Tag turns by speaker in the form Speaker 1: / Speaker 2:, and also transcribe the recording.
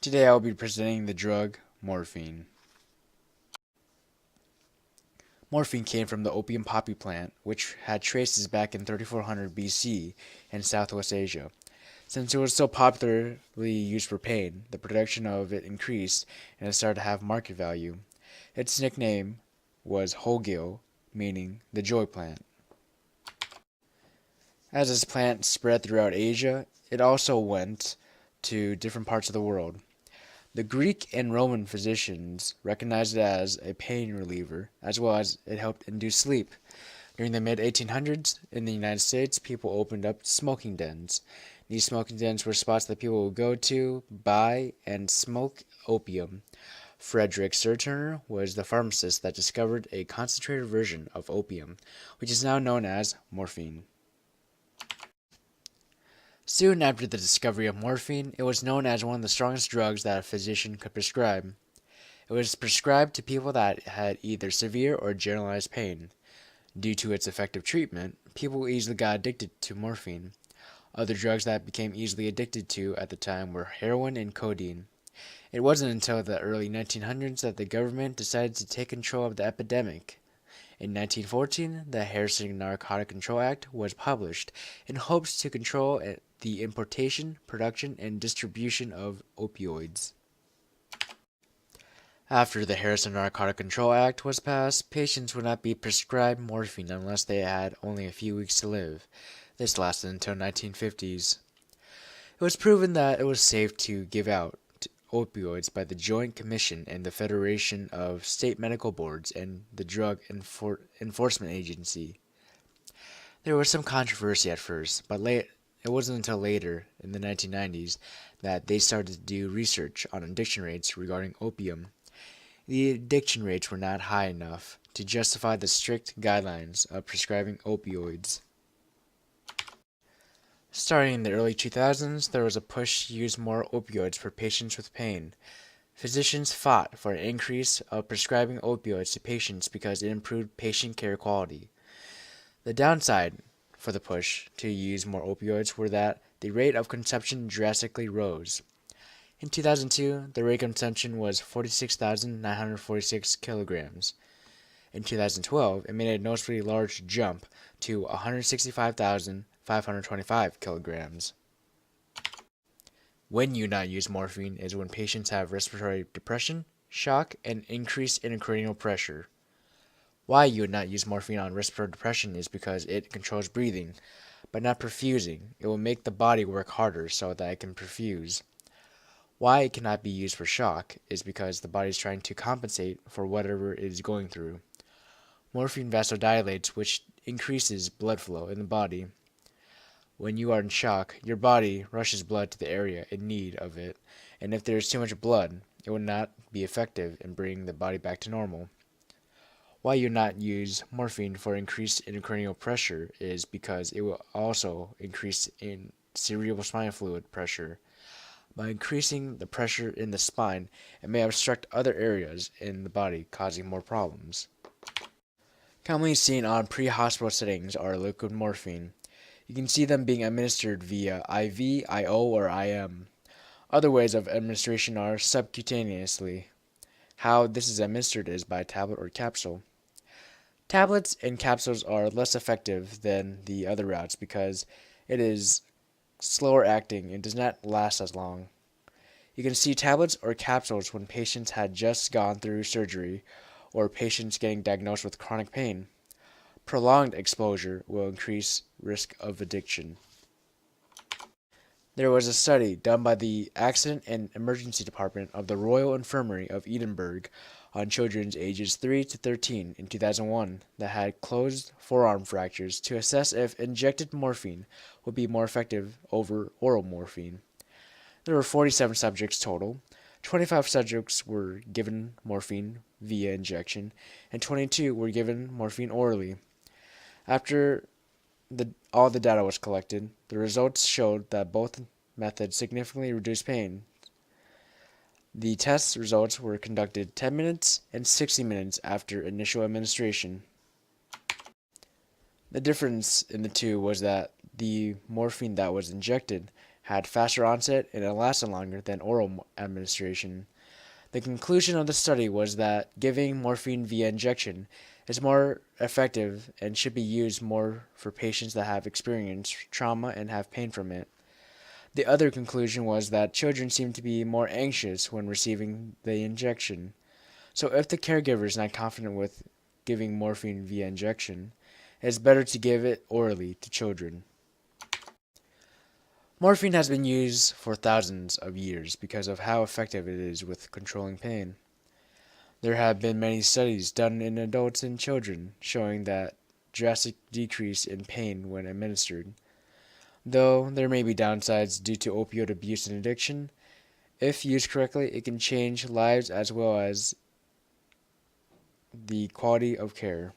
Speaker 1: Today I will be presenting the drug morphine. Morphine came from the opium poppy plant, which had traces back in 3400 BC in Southwest Asia. Since it was so popularly used for pain, the production of it increased and it started to have market value. Its nickname was Hogil, meaning the joy plant. As this plant spread throughout Asia, it also went to different parts of the world. The Greek and Roman physicians recognized it as a pain reliever, as well as it helped induce sleep. During the mid-1800s, in the United States, people opened up smoking dens. These smoking dens were spots that people would go to, buy, and smoke opium. Frederick Serturner was the pharmacist that discovered a concentrated version of opium, which is now known as morphine. Soon after the discovery of morphine, it was known as one of the strongest drugs that a physician could prescribe. It was prescribed to people that had either severe or generalized pain. Due to its effective treatment, people easily got addicted to morphine. Other drugs that became easily addicted to at the time were heroin and codeine. It wasn't until the early 1900s that the government decided to take control of the epidemic. In 1914, the Harrison Narcotic Control Act was published in hopes to control the importation, production, and distribution of opioids. After the Harrison Narcotic Control Act was passed, patients would not be prescribed morphine unless they had only a few weeks to live. This lasted until the 1950s. It was proven that it was safe to give out opioids by the Joint Commission and the Federation of State Medical Boards and the Drug Enforcement Agency. There was some controversy at first, but it wasn't until later, in the 1990s, that they started to do research on addiction rates regarding opium. The addiction rates were not high enough to justify the strict guidelines of prescribing opioids. Starting in the early 2000s, there was a push to use more opioids for patients with pain. Physicians fought for an increase of prescribing opioids to patients because it improved patient care quality. The downside for the push to use more opioids were that the rate of consumption drastically rose. In 2002, the rate of consumption was 46,946 kilograms. In 2012, it made a noticeably large jump to 165,525 kilograms. When you not use morphine is when patients have respiratory depression, shock, and increased intracranial pressure. Why you would not use morphine on respiratory depression is because it controls breathing, but not perfusing. It will make the body work harder so that it can perfuse. Why it cannot be used for shock is because the body is trying to compensate for whatever it is going through. Morphine vasodilates, which increases blood flow in the body. When you are in shock, your body rushes blood to the area in need of it, and if there is too much blood, it will not be effective in bringing the body back to normal. Why you not use morphine for increased intracranial pressure is because it will also increase in cerebrospinal fluid pressure. By increasing the pressure in the spine, it may obstruct other areas in the body, causing more problems. Commonly seen on pre-hospital settings are liquid morphine. You can see them being administered via IV, IO, or IM. Other ways of administration are subcutaneously. How this is administered is by tablet or capsule. Tablets and capsules are less effective than the other routes because it is slower acting and does not last as long. You can see tablets or capsules when patients had just gone through surgery or patients getting diagnosed with chronic pain. Prolonged exposure will increase risk of addiction. There was a study done by the Accident and Emergency Department of the Royal Infirmary of Edinburgh on children ages 3 to 13 in 2001 that had closed forearm fractures to assess if injected morphine would be more effective over oral morphine. There were 47 subjects total. 25 subjects were given morphine via injection, and 22 were given morphine orally. After all the data was collected, the results showed that both methods significantly reduced pain. The test results were conducted 10 minutes and 60 minutes after initial administration. The difference in the two was that the morphine that was injected had faster onset and it lasted longer than oral administration. The conclusion of the study was that giving morphine via injection is more effective and should be used more for patients that have experienced trauma and have pain from it. The other conclusion was that children seem to be more anxious when receiving the injection. So if the caregiver is not confident with giving morphine via injection, it is better to give it orally to children. Morphine has been used for thousands of years because of how effective it is with controlling pain. There have been many studies done in adults and children showing that drastic decrease in pain when administered. Though there may be downsides due to opioid abuse and addiction, if used correctly, it can change lives as well as the quality of care.